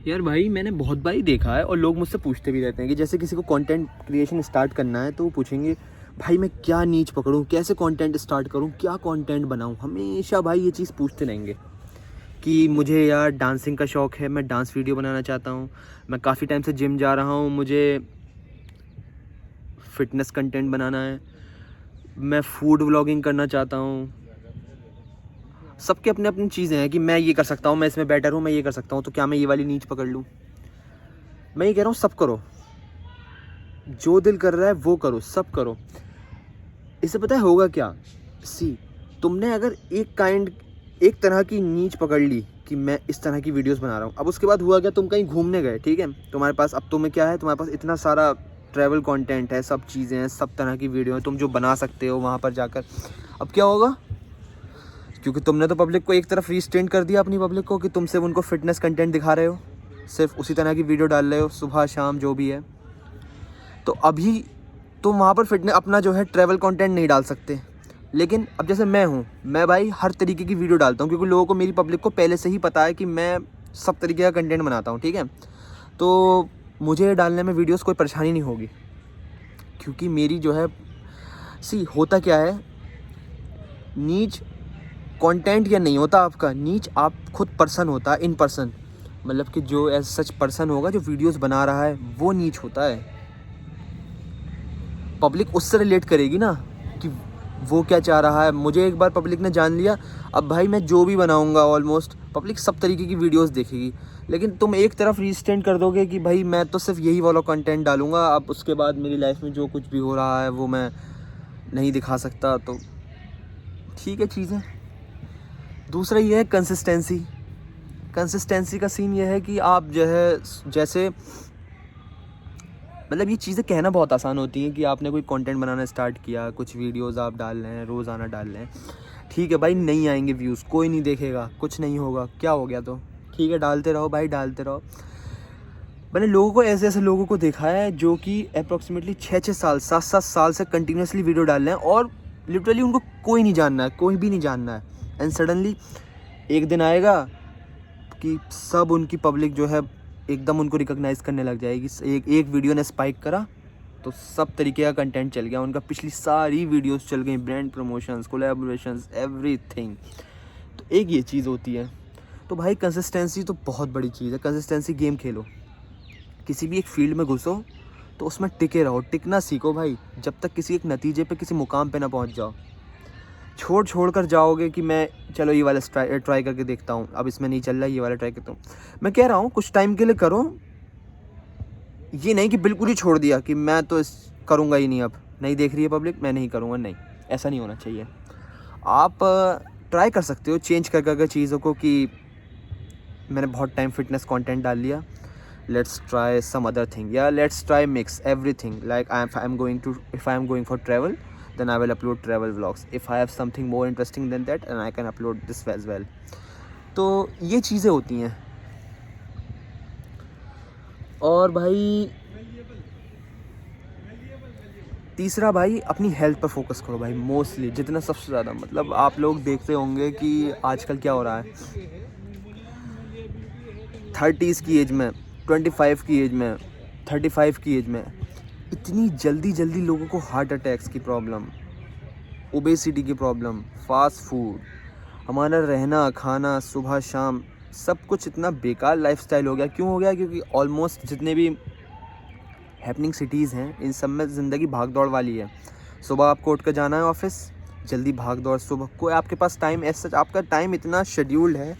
यार भाई मैंने बहुत बार ही देखा है और लोग मुझसे पूछते भी रहते हैं कि जैसे किसी को कंटेंट क्रिएशन स्टार्ट करना है तो वो पूछेंगे भाई मैं क्या नीच पकड़ूं, कैसे कंटेंट स्टार्ट करूं, क्या कंटेंट बनाऊं। हमेशा भाई ये चीज़ पूछते रहेंगे कि मुझे यार डांसिंग का शौक़ है, मैं डांस वीडियो बनाना चाहता हूं, मैं काफ़ी टाइम से जिम जा रहा हूं, मुझे फिटनेस कंटेंट बनाना है, मैं फूड व्लॉगिंग करना चाहता हूँ। सबके अपने अपनी चीज़ें हैं कि मैं ये कर सकता हूँ, मैं इसमें बेटर हूँ, मैं ये कर सकता हूँ, तो क्या मैं ये वाली नीच पकड़ लूँ। मैं ये कह रहा हूँ सब करो, जो दिल कर रहा है वो करो, सब करो। इससे पता है होगा क्या, तुमने अगर एक तरह की नीच पकड़ ली कि मैं इस तरह की वीडियोस बना रहा हूँ, अब उसके बाद हुआ क्या, तुम कहीं घूमने गए, ठीक है, तुम्हारे पास अब तुम्हें क्या है, तुम्हारे पास इतना सारा ट्रैवल कंटेंट है, सब चीज़ें हैं, सब तरह की वीडियो हैं तुम जो बना सकते हो वहाँ पर जाकर। अब क्या होगा, क्योंकि तुमने तो पब्लिक को एक तरफ रिस्ट्रेंट कर दिया, अपनी पब्लिक को, कि तुम सिर्फ उनको फिटनेस कंटेंट दिखा रहे हो, सिर्फ उसी तरह की वीडियो डाल रहे हो सुबह शाम जो भी है। तो अभी तुम वहाँ पर फिटनेस अपना जो है ट्रैवल कंटेंट नहीं डाल सकते। लेकिन अब जैसे मैं हूँ, मैं भाई हर तरीके की वीडियो डालता हूँ, क्योंकि लोगों को, मेरी पब्लिक को पहले से ही पता है कि मैं सब तरीके का कंटेंट बनाता हूँ, ठीक है। तो मुझे डालने में वीडियोस कोई परेशानी नहीं होगी, क्योंकि मेरी जो है होता क्या है, नीच कंटेंट या नहीं होता आपका, नीच आप खुद पर्सन होता है, इन पर्सन, मतलब कि जो एज सच पर्सन होगा जो वीडियोस बना रहा है वो नीच होता है। पब्लिक उससे रिलेट करेगी ना कि वो क्या चाह रहा है। मुझे एक बार पब्लिक ने जान लिया, अब भाई मैं जो भी बनाऊंगा ऑलमोस्ट पब्लिक सब तरीके की वीडियोस देखेगी। लेकिन तुम एक तरफ रिस्ट्रेंट कर दोगे कि भाई मैं तो सिर्फ यही वाला कंटेंट डालूंगा, अब उसके बाद मेरी लाइफ में जो कुछ भी हो रहा है वो मैं नहीं दिखा सकता, तो ठीक है चीज़ें। दूसरा ये है कंसिस्टेंसी का सीन ये है कि आप जो है जैसे, मतलब ये चीज़ें कहना बहुत आसान होती हैं कि आपने कोई कंटेंट बनाना स्टार्ट किया, कुछ वीडियोस आप डाल रहे हैं, रोज़ाना डाल रहे हैं, ठीक है भाई, नहीं आएंगे व्यूज़, कोई नहीं देखेगा, कुछ नहीं होगा, क्या हो गया, तो ठीक है डालते रहो भाई, डालते रहो। मैंने लोगों को, ऐसे ऐसे लोगों को देखा है जो कि अप्रॉक्सीमेटली 6-6 साल 7-7 साल से कंटिन्यूसली वीडियो डाल रहे हैं और लिटरली उनको कोई नहीं जानना है, कोई भी नहीं जानना है, एंड सडनली एक दिन आएगा कि सब उनकी पब्लिक जो है एकदम उनको रिकॉग्नाइज़ करने लग जाएगी। एक वीडियो ने स्पाइक करा तो सब तरीके का कंटेंट चल गया उनका, पिछली सारी वीडियोस चल गई, ब्रांड प्रमोशंस, कोलैबोरेशंस, एवरीथिंग। तो एक ये चीज़ होती है। तो भाई कंसिस्टेंसी तो बहुत बड़ी चीज़ है। कंसिस्टेंसी गेम खेलो, किसी भी एक फील्ड में घुसो तो उसमें टिके रहो, टिकना सीखो भाई, जब तक किसी एक नतीजे पे, किसी मुकाम पे ना पहुंच जाओ। छोड़ कर जाओगे कि मैं चलो ये वाला ट्राई करके देखता हूँ, अब इसमें नहीं चल रहा, ये वाला ट्राई करता हूँ। मैं कह रहा हूँ कुछ टाइम के लिए करो, ये नहीं कि बिल्कुल ही छोड़ दिया कि मैं तो करूँगा ही नहीं, अब नहीं देख रही है पब्लिक मैं नहीं करूँगा, नहीं, ऐसा नहीं होना चाहिए। आप ट्राई कर सकते हो चेंज कर कर चीज़ों को, कि मैंने बहुत टाइम फिटनेस कंटेंट डाल लिया, let's try some other thing, या let's try mix everything, like if I am going for travel, then I will upload travel vlogs. If I have something more interesting than that, and I can upload this as well. तो ये चीज़ें होती हैं। और भाई तीसरा भाई, अपनी हेल्थ पर फोकस करो भाई, मोस्टली जितना सबसे ज़्यादा। मतलब आप लोग देखते होंगे कि आजकल क्या हो रहा है, 30s की एज में, 25 की एज में, 35 की एज में इतनी जल्दी जल्दी लोगों को हार्ट अटैक्स की प्रॉब्लम, ओबेसिटी की प्रॉब्लम, फास्ट फूड, हमारा रहना खाना सुबह शाम सब कुछ इतना बेकार लाइफस्टाइल हो गया। क्यों हो गया, क्योंकि ऑलमोस्ट जितने भी हैपनिंग सिटीज़ हैं इन सब में ज़िंदगी भाग दौड़ वाली है। सुबह आपको उठ कर जाना है ऑफिस, जल्दी भाग दौड़, सुबह कोई आपके पास टाइम ऐसा, आपका टाइम इतना शेड्यूल्ड है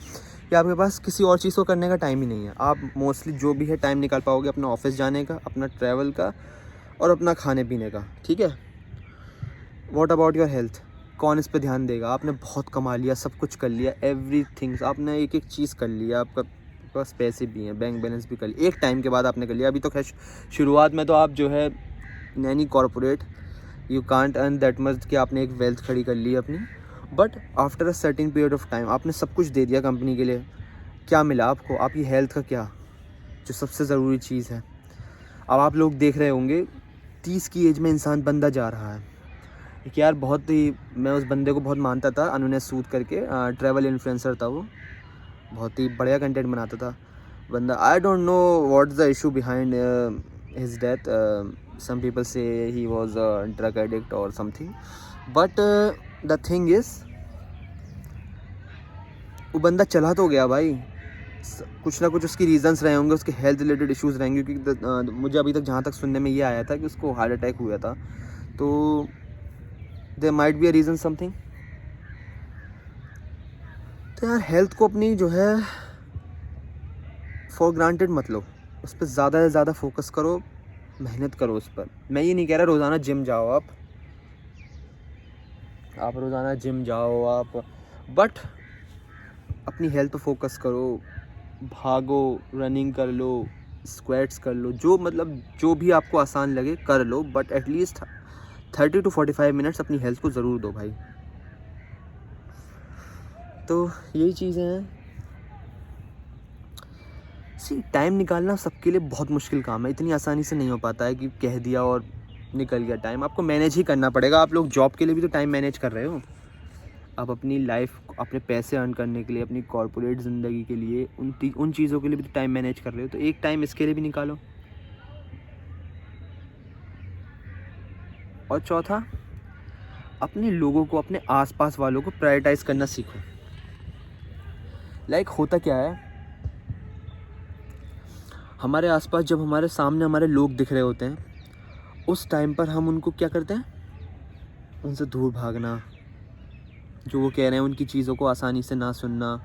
कि आपके पास किसी और चीज़ को करने का टाइम ही नहीं है। आप मोस्टली जो भी है टाइम निकाल पाओगे अपना ऑफिस जाने का, अपना ट्रैवल का और अपना खाने पीने का, ठीक है। व्हाट अबाउट योर हेल्थ, कौन इस पे ध्यान देगा। आपने बहुत कमा लिया, सब कुछ कर लिया, एवरीथिंग आपने एक एक चीज़ कर लिया, आपका पास पैसे भी हैं, बैंक बैलेंस भी कर लिया, एक टाइम के बाद आपने कर लिया। अभी तो खैर शुरुआत में तो आप जो है Naini corporate, you can't earn that much कि आपने एक वेल्थ खड़ी कर ली अपनी, but after a certain period of time आपने सब कुछ दे दिया कंपनी के लिए, क्या मिला आपको, आपकी हेल्थ का क्या, जो सबसे ज़रूरी चीज़ है। अब आप लोग देख रहे होंगे 30 की एज में इंसान बंदा जा रहा है। एक यार बहुत ही, मैं उस बंदे को बहुत मानता था, अनुने सूद करके, ट्रैवल इन्फ्लुएंसर था वो, बहुत ही बढ़िया कंटेंट बनाता था। बंदा, I don't know what the issue behind his death. Some people say he was a drug addict और something, but the thing is वो बंदा चला तो गया भाई. कुछ ना कुछ उसकी रीजंस रहे होंगे, उसके हेल्थ रिलेटेड इश्यूज रहेंगे, क्योंकि मुझे अभी तक जहाँ तक सुनने में ये आया था कि उसको हार्ट अटैक हुआ था. तो there might be a reason something. तो यार हेल्थ को अपनी जो है फॉर ग्रांटेड मत लो, उस पर ज़्यादा से ज़्यादा फोकस करो, मेहनत करो उस पर. मैं ये नहीं कह रहा रोज़ाना जिम जाओ आप रोज़ाना जिम जाओ आप, बट अपनी हेल्थ पर फोकस करो. भागो, रनिंग कर लो, स्क्वाट्स कर लो, जो मतलब जो भी आपको आसान लगे कर लो, बट एटलीस्ट 30 to 45 मिनट्स अपनी हेल्थ को ज़रूर दो भाई. तो यही चीज़ें हैं. टाइम निकालना सबके लिए बहुत मुश्किल काम है, इतनी आसानी से नहीं हो पाता है कि कह दिया और निकल गया टाइम. आपको मैनेज ही करना पड़ेगा. आप लोग जॉब के लिए भी तो टाइम मैनेज कर रहे हो. आप अपनी लाइफ, अपने पैसे अर्न करने के लिए, अपनी कॉर्पोरेट ज़िंदगी के लिए, उन चीज़ों के लिए भी तो टाइम मैनेज कर रहे हो. तो एक टाइम इसके लिए भी निकालो. और चौथा, अपने लोगों को, अपने आसपास वालों को प्रायोरिटाइज़ करना सीखो. लाइक होता क्या है, हमारे आसपास जब हमारे सामने हमारे लोग दिख रहे होते हैं, उस टाइम पर हम उनको क्या करते हैं, उनसे दूर भागना. जो वो कह रहे हैं उनकी चीज़ों को आसानी से ना सुनना,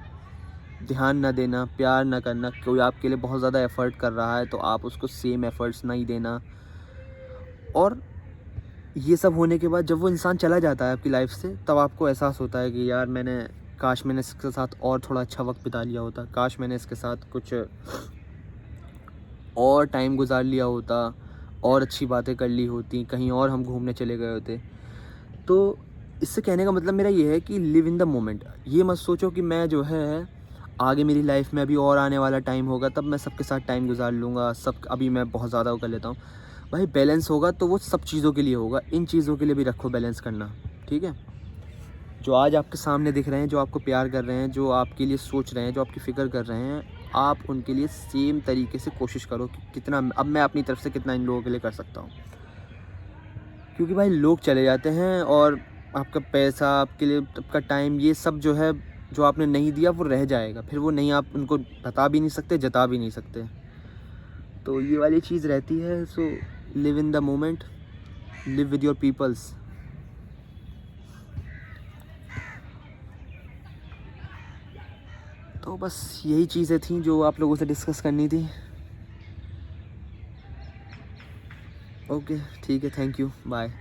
ध्यान ना देना, प्यार ना करना. कोई आपके लिए बहुत ज़्यादा एफ़र्ट कर रहा है तो आप उसको सेम एफ़र्ट्स नहीं देना. और ये सब होने के बाद जब वो इंसान चला जाता है आपकी लाइफ से, तब आपको एहसास होता है कि यार काश मैंने इसके साथ और थोड़ा अच्छा वक्त बिता लिया होता, काश मैंने इसके साथ कुछ और टाइम गुजार लिया होता, और अच्छी बातें कर ली होती, कहीं और हम घूमने चले गए होते. तो इससे कहने का मतलब मेरा ये है कि लिव इन द मोमेंट. ये मत सोचो कि मैं जो है आगे मेरी लाइफ में अभी और आने वाला टाइम होगा तब मैं सबके साथ टाइम गुजार लूँगा, सब अभी मैं बहुत ज़्यादा वो कर लेता हूँ. भाई बैलेंस होगा तो वो सब चीज़ों के लिए होगा, इन चीज़ों के लिए भी रखो बैलेंस करना. ठीक है. जो आज आपके सामने दिख रहे हैं, जो आपको प्यार कर रहे हैं, जो आपके लिए सोच रहे हैं, जो आपकी फ़िक्र कर रहे हैं, आप उनके लिए सेम तरीके से कोशिश करो कि कितना अब मैं अपनी तरफ से कितना इन लोगों के लिए कर सकता हूँ. क्योंकि भाई लोग चले जाते हैं और आपका पैसा, आपके लिए आपका टाइम, ये सब जो है जो आपने नहीं दिया वो रह जाएगा. फिर वो नहीं, आप उनको बता भी नहीं सकते, जता भी नहीं सकते. तो ये वाली चीज़ रहती है. So live in the moment, live with your peoples. तो बस यही चीज़ें थी जो आप लोगों से डिस्कस करनी थी. ओके ठीक है, थैंक यू, बाय.